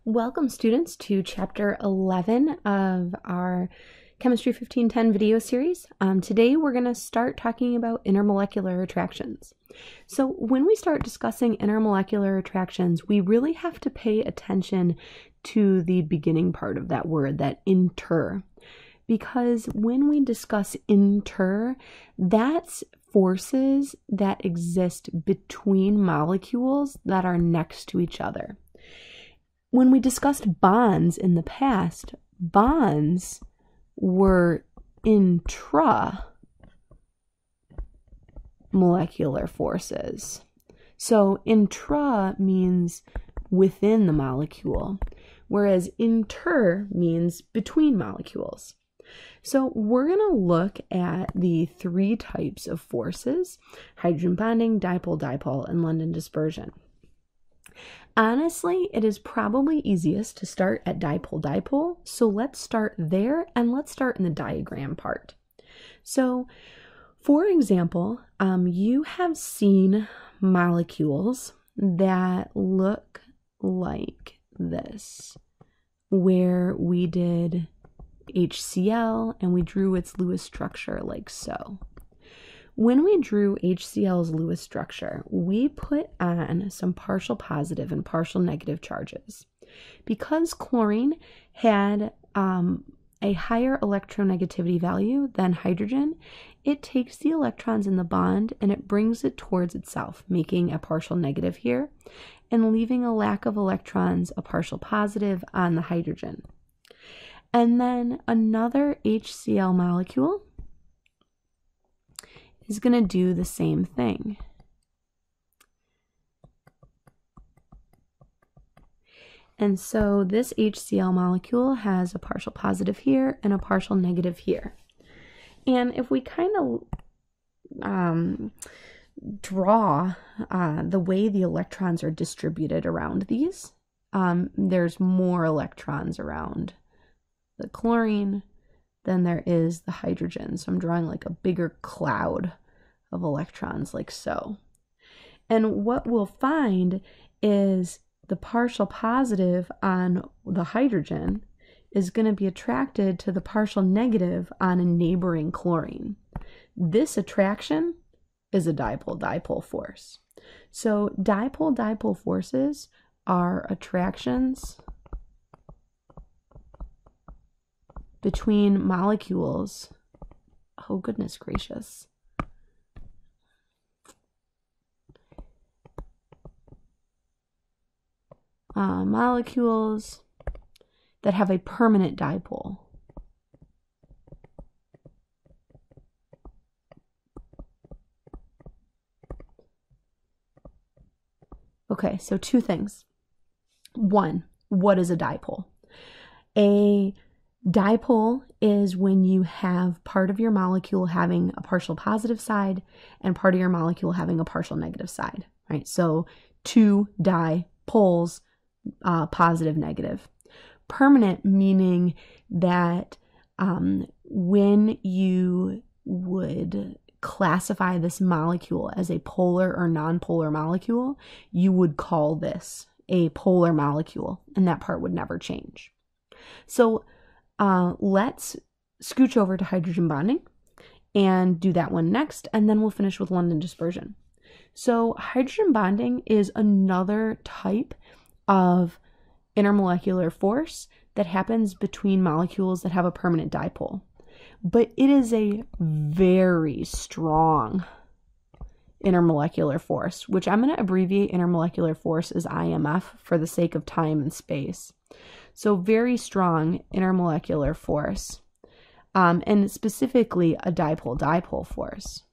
Welcome students to chapter 11 of our Chemistry 1510 video series. Today we're going to start talking about intermolecular attractions. So when we start discussing intermolecular attractions, we really have to pay attention to the beginning part of that word, that inter. Because when we discuss inter, that's forces that exist between molecules that are next to each other. When we discussed bonds in the past, bonds were intramolecular forces. So intra means within the molecule, whereas inter means between molecules. So we're going to look at the three types of forces: hydrogen bonding, dipole-dipole, and London dispersion. Honestly, it is probably easiest to start at dipole-dipole, so let's start there and let's start in the diagram part. So, for example, you have seen molecules that look like this, where we did HCl and we drew its Lewis structure like so. When we drew HCl's Lewis structure, we put on some partial positive and partial negative charges. Because chlorine had a higher electronegativity value than hydrogen, it takes the electrons in the bond and it brings it towards itself, making a partial negative here, and leaving a lack of electrons, a partial positive, on the hydrogen. And then another HCl molecule is going to do the same thing. And so this HCl molecule has a partial positive here and a partial negative here. And if we kind of draw the way the electrons are distributed around these, there's more electrons around the chlorine than there is the hydrogen. So I'm drawing like a bigger cloud of electrons like so. And what we'll find is the partial positive on the hydrogen is going to be attracted to the partial negative on a neighboring chlorine. This attraction is a dipole-dipole force. So dipole-dipole forces are attractions between molecules. Oh, goodness gracious. Molecules that have a permanent dipole. Okay, so two things. One, what is a dipole? A dipole is when you have part of your molecule having a partial positive side and part of your molecule having a partial negative side, right? So two dipoles, positive, negative. Permanent meaning that when you would classify this molecule as a polar or nonpolar molecule, you would call this a polar molecule, and that part would never change. So let's scooch over to hydrogen bonding and do that one next, and then we'll finish with London dispersion. So hydrogen bonding is another type of intermolecular force that happens between molecules that have a permanent dipole. But it is a very strong intermolecular force, which I'm going to abbreviate intermolecular force as IMF for the sake of time and space. So very strong intermolecular force, and specifically a dipole-dipole force.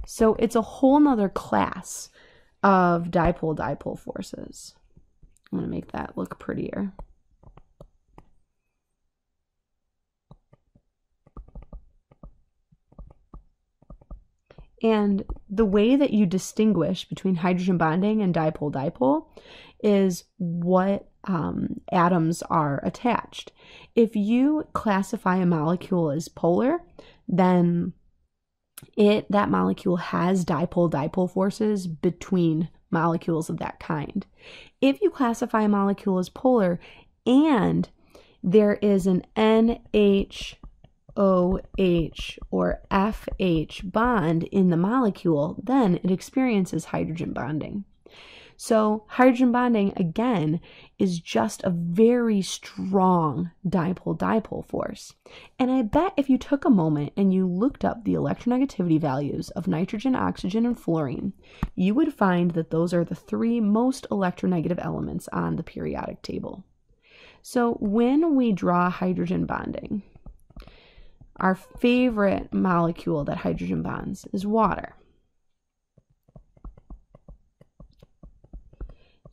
So it's a whole nother class of dipole-dipole forces. I'm going to make that look prettier. And the way that you distinguish between hydrogen bonding and dipole-dipole is what atoms are attached. If you classify a molecule as polar, then that molecule has dipole-dipole forces between molecules of that kind. If you classify a molecule as polar and there is an NH, OH, or FH bond in the molecule, then it experiences hydrogen bonding. So hydrogen bonding, again, is just a very strong dipole-dipole force. And I bet if you took a moment and you looked up the electronegativity values of nitrogen, oxygen, and fluorine, you would find that those are the three most electronegative elements on the periodic table. So when we draw hydrogen bonding, our favorite molecule that hydrogen bonds is water.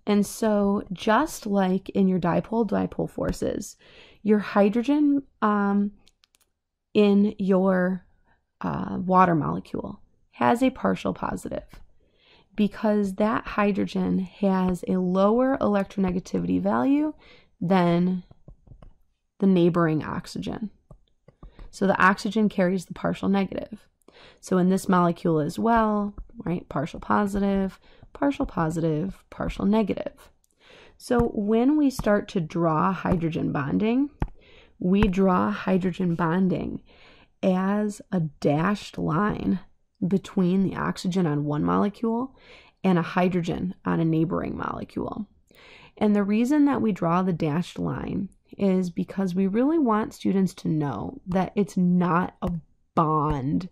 And so just like in your dipole-dipole forces, your hydrogen in your water molecule has a partial positive because that hydrogen has a lower electronegativity value than the neighboring oxygen. So the oxygen carries the partial negative. So in this molecule as well, right, partial positive, partial positive, partial negative. So when we start to draw hydrogen bonding, we draw hydrogen bonding as a dashed line between the oxygen on one molecule and a hydrogen on a neighboring molecule. And the reason that we draw the dashed line is because we really want students to know that it's not a bond.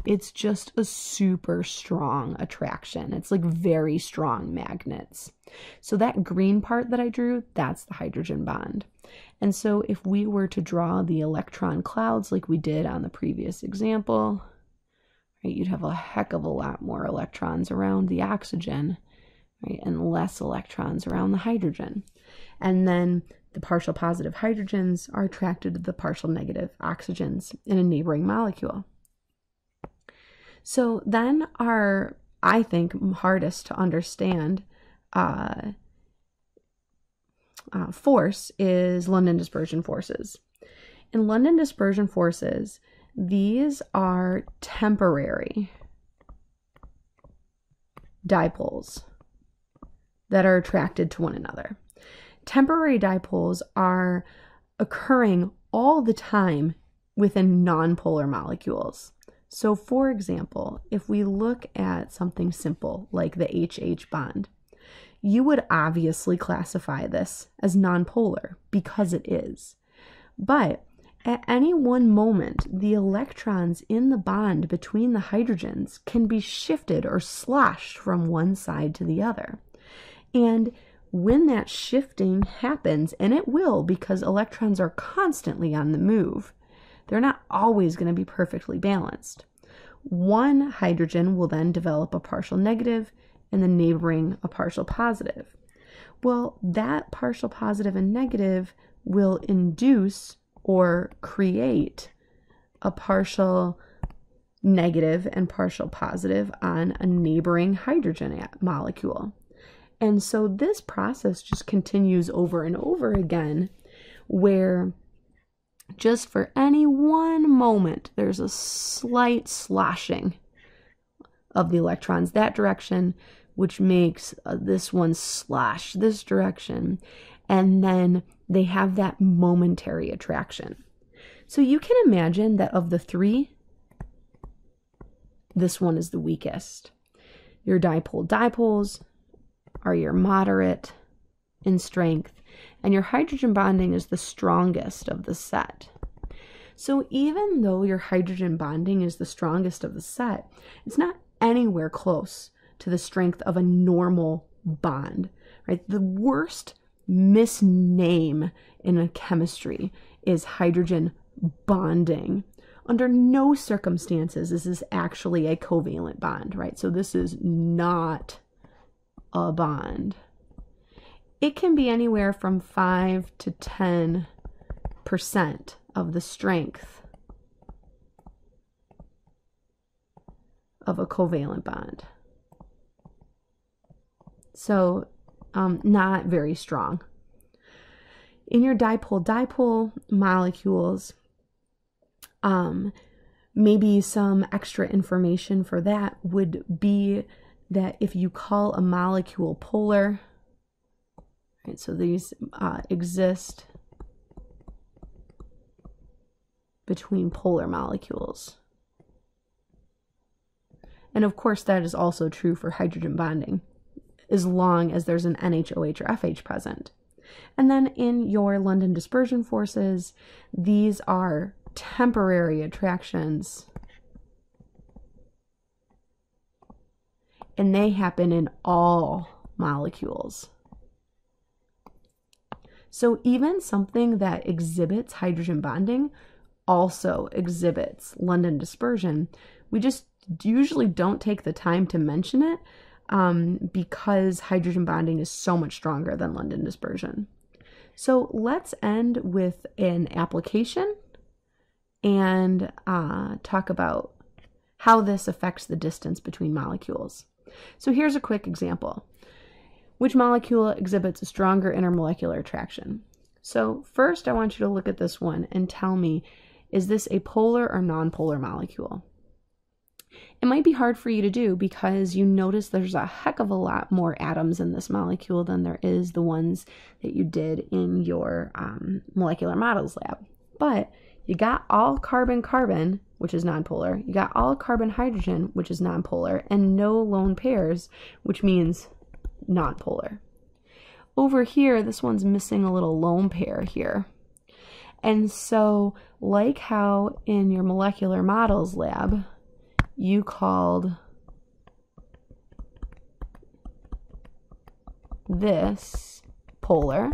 It's just a super strong attraction. It's like very strong magnets. So that green part that I drew, that's the hydrogen bond. And so if we were to draw the electron clouds like we did on the previous example, right, you'd have a heck of a lot more electrons around the oxygen, right, and less electrons around the hydrogen. And then the partial positive hydrogens are attracted to the partial negative oxygens in a neighboring molecule. So then our, I think, hardest to understand force is London dispersion forces. In London dispersion forces, these are temporary dipoles that are attracted to one another. Temporary dipoles are occurring all the time within nonpolar molecules. So for example, if we look at something simple like the HH bond, you would obviously classify this as nonpolar because it is. But at any one moment, the electrons in the bond between the hydrogens can be shifted or sloshed from one side to the other. And when that shifting happens, and it will because electrons are constantly on the move, they're not always going to be perfectly balanced. One hydrogen will then develop a partial negative and the neighboring a partial positive. Well, that partial positive and negative will induce or create a partial negative and partial positive on a neighboring hydrogen molecule. And so this process just continues over and over again, where just for any one moment, there's a slight sloshing of the electrons that direction, which makes this one slosh this direction. And then they have that momentary attraction. So you can imagine that of the three, this one is the weakest. Your dipole-dipoles are your moderate in strength, and your hydrogen bonding is the strongest of the set. So even though your hydrogen bonding is the strongest of the set, it's not anywhere close to the strength of a normal bond, right? The worst misname in a chemistry is hydrogen bonding. Under no circumstances is this actually a covalent bond, right? So this is not a bond. It can be anywhere from 5 to 10% of the strength of a covalent bond. So not very strong. In your dipole-dipole molecules, maybe some extra information for that would be that if you call a molecule polar, right, so these exist between polar molecules. And of course, that is also true for hydrogen bonding, as long as there's an NH, OH, or FH present. And then in your London dispersion forces, these are temporary attractions, and they happen in all molecules. So even something that exhibits hydrogen bonding also exhibits London dispersion. We just usually don't take the time to mention it because hydrogen bonding is so much stronger than London dispersion. So let's end with an application and talk about how this affects the distance between molecules. So here's a quick example. Which molecule exhibits a stronger intermolecular attraction? So first I want you to look at this one and tell me, is this a polar or nonpolar molecule? It might be hard for you to do because you notice there's a heck of a lot more atoms in this molecule than there is the ones that you did in your molecular models lab. But you got all carbon-carbon, which is nonpolar. You got all carbon-hydrogen, which is nonpolar, and no lone pairs, which means nonpolar. Over here, this one's missing a little lone pair here. And so, like how in your molecular models lab, you called this polar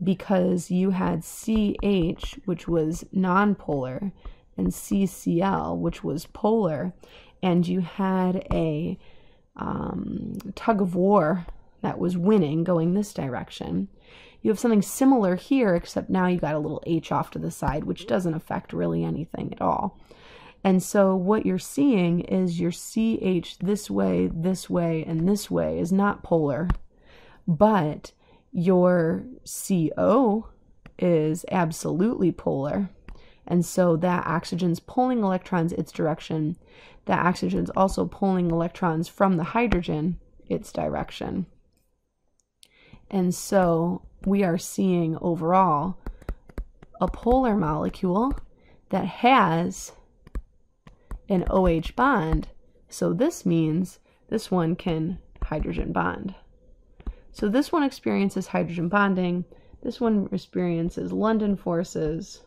because you had CH, which was nonpolar, and CCl, which was polar, and you had a tug of war that was winning going this direction. You have something similar here, except now you got a little H off to the side, which doesn't affect really anything at all. And so what you're seeing is your CH this way, and this way is not polar, but your CO is absolutely polar. And so that oxygen's pulling electrons its direction. That oxygen's also pulling electrons from the hydrogen its direction. And so we are seeing overall a polar molecule that has an OH bond. So this means this one can hydrogen bond. So this one experiences hydrogen bonding. This one experiences London forces.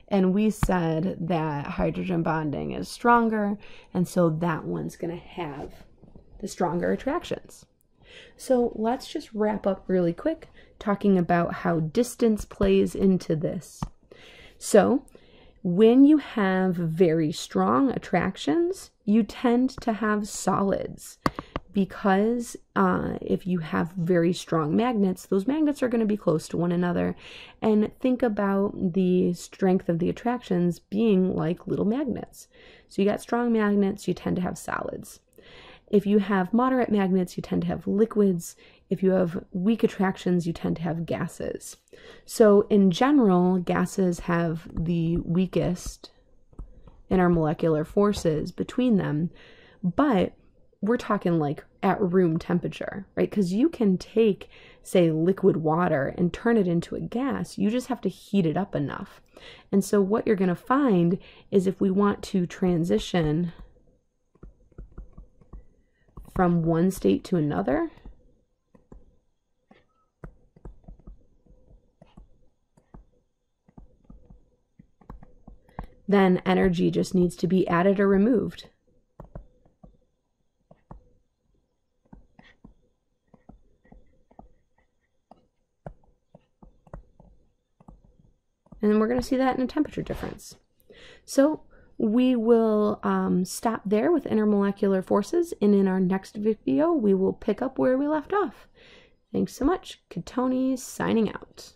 And we said that hydrogen bonding is stronger, and so that one's going to have the stronger attractions. So let's just wrap up really quick talking about how distance plays into this. So when you have very strong attractions, you tend to have solids, because if you have very strong magnets, those magnets are going to be close to one another. And think about the strength of the attractions being like little magnets. So you got strong magnets, you tend to have solids. If you have moderate magnets, you tend to have liquids. If you have weak attractions, you tend to have gases. So in general, gases have the weakest intermolecular forces between them, but we're talking like at room temperature, right? Because you can take, say, liquid water and turn it into a gas. You just have to heat it up enough. And so what you're going to find is if we want to transition from one state to another, then energy just needs to be added or removed. And then we're going to see that in a temperature difference. So we will stop there with intermolecular forces, and in our next video, we will pick up where we left off. Thanks so much. Katoni signing out.